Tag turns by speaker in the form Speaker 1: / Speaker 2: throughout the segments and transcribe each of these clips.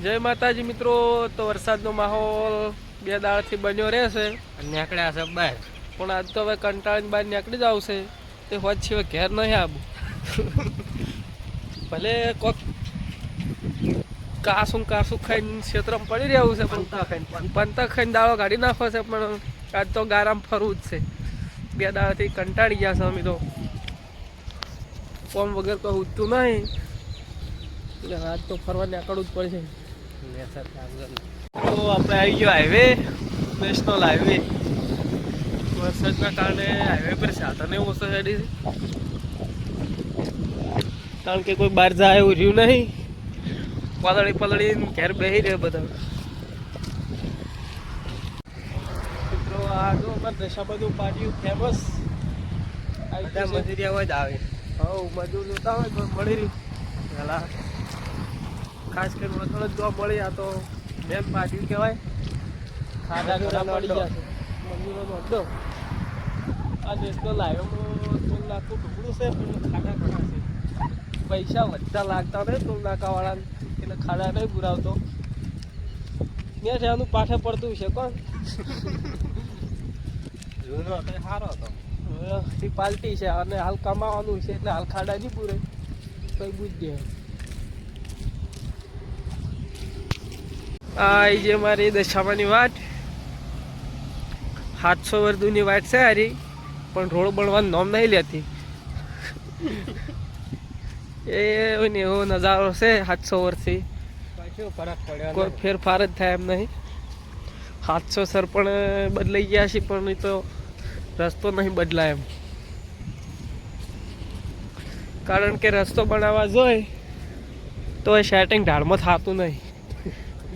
Speaker 1: જય માતાજી મિત્રો। તો વરસાદનો માહોલ બે દાડથી બન્યો રહેશે
Speaker 2: અને નીકળ્યા છે બહાર,
Speaker 1: પણ આજ તો હવે કંટાળીને બહાર નીકળી જ આવશે। તે હોજ છે ઘેર નહીં આવું ભલે કોક કાસું ખાઈને ક્ષેત્રમાં પડી રહ્યું છે, પણ પંતા ખાઈને દાળો કાઢી નાખો છે। પણ આજ તો ગારામ ફરવું જ છે। બે દાડાથી કંટાળી ગયા છે અમે તો, કોમ વગર તો ઉઠતું નહીં એટલે આજ તો ફરવા નીકળવું જ પડશે। તો આપણે આવી ગયો હાઈવે, નેશનલ હાઈવે। વરસાદના કારણે હાઈવે પર સાધન એવું ઓછો છે, કારણ કે કોઈ બહાર જાય એવું રહ્યું નહીં। પલળી ઘેર બેસી રહે બધા મિત્રો। આ જો અમારે દશા બધું પાટિયું ફેમસ
Speaker 2: મજૂરી અવાજ આવે।
Speaker 1: હા, મજૂર જોતા હોય તો મળી રહ્યું પહેલાં, ખાસ કરીને વથોડ જોવા મળી। આ તો મેમ પાટિયું કહેવાય, ખાડા ઘણા પડી ગયા છે મજૂરોનો અડ્ડો। આ નેશનલ હાઈવેમાં ટોલ નાકું ઢુકડું છે, પણ ખાડા ઘણા છે। પૈસા વધતા લાગતા નહીં ટોલ નાકાવાળાને, એટલે ખાડા નહીં પુરાવતો। ત્યાં છે આનું પાઠે પડતું છે કોણ
Speaker 2: જૂનો હતો સારો હતો,
Speaker 1: એ પાલટી છે અને હાલ કમાવાનું છે, એટલે હાલ ખાડા નહીં પૂરે કઈ બુજ દે। આ જે મારી દશામાની વાટ 700 વર્ષની વાટ છે હારી, પણ રોડ બનવાનું નામ નહીં લેતી। એવો નજારો છે 700 વર્ષથી,
Speaker 2: ફરક પડ્યો
Speaker 1: કોઈ ફેરફાર જ થાય એમ નહીં। 700 સર પણ બદલાઈ ગયા છે, પણ એ તો રસ્તો નહીં બદલાય એમ, કારણ કે રસ્તો બનાવવા જોઈએ તો એ સેટિંગ ઢાળમાં થતું નહીં।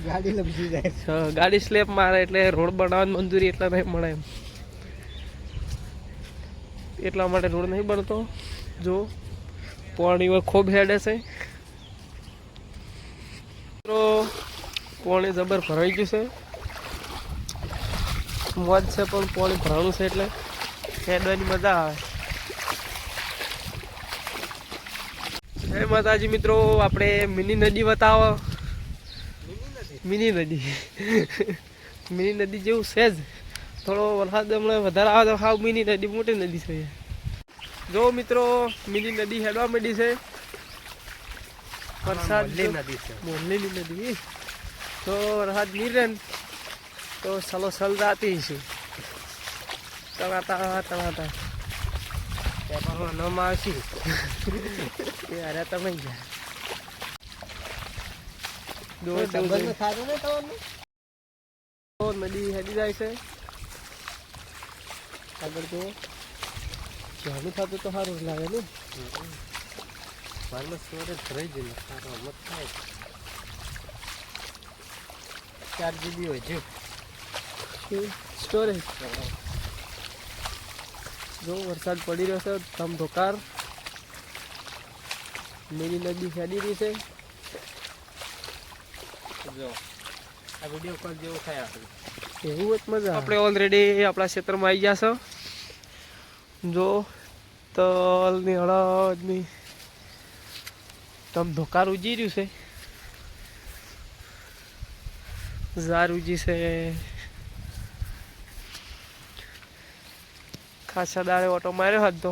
Speaker 2: ગાડી લપસી જાય,
Speaker 1: ગાડી સ્લેપ મારે એટલે રોડ બનાવવાની મંજૂરી એટલા નહીં મળે એમ, એટલા માટે રોડ નહીં બનતો। જો પાણી ખૂબ હેડે છે મિત્રો, પાણી જબર ભરાઈ ગયું છે, મોજ છે પણ પાણી ભરાણું છે એટલે હેડવાની મજા આવે। જય માતાજી મિત્રો। આપણે મિની નદી બતાવો, મિની નદી જેવું છે જ, થોડો વરસાદ હમણાં વધારે આવે તો હાવ મિની નદી મોટી નદી છે। જો મિત્રો મિની નદી હેડવા માંડી છે, વરસાદ
Speaker 2: નદી છે,
Speaker 1: મોરલીની નદી। તો વરસાદ નહીં રહે ને તો સલો સલ જાતી છે, તણાતા
Speaker 2: નમ આવશે
Speaker 1: અરે તમે ગયા નદી હેડી જાય છે આગળ। તો ચાલુ થતું તો સારું લાગે ને,
Speaker 2: સ્ટોરેજ ભરાઈ જાય સારો મત થાય, 4 GB હોય છે
Speaker 1: સ્ટોરેજ। જો વરસાદ પડી રહ્યો છે ધમધોકાર, મિની નદી હેડી રહી છે।
Speaker 2: જો આ વિડીયો કોલ જેવો થાય આપણે,
Speaker 1: એવું જ મજા। આપણે ઓલરેડી આપણા ક્ષેત્રમાં આવી ગયા છો। જો તલની હળદની ધમધોકાર ઉજી રહ્યું છે, ઝાર ઉજી છે, ખાસા દાડે ઓટો માર્યો હતો,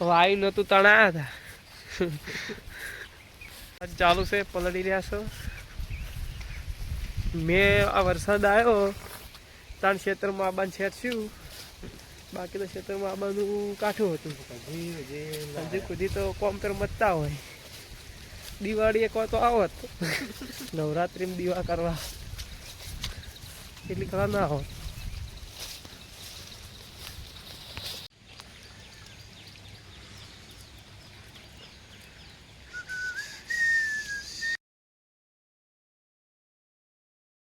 Speaker 1: વાયુ નહોતું તણાયા હતા ચાલુ છે, પલળી રહ્યા છો। મેં આ વરસાદ આવ્યો તાણ ક્ષેત્રમાં આબાનું છેડ્યું, બાકી તો ક્ષેત્રમાં આબાનું કાઠું હતું। હજી સુધી તો કોમ પર મતતા હોય, દિવાળી એક વાર તો આવત, નવરાત્રિમાં દીવા કરવા એટલી ખરા ના હોત।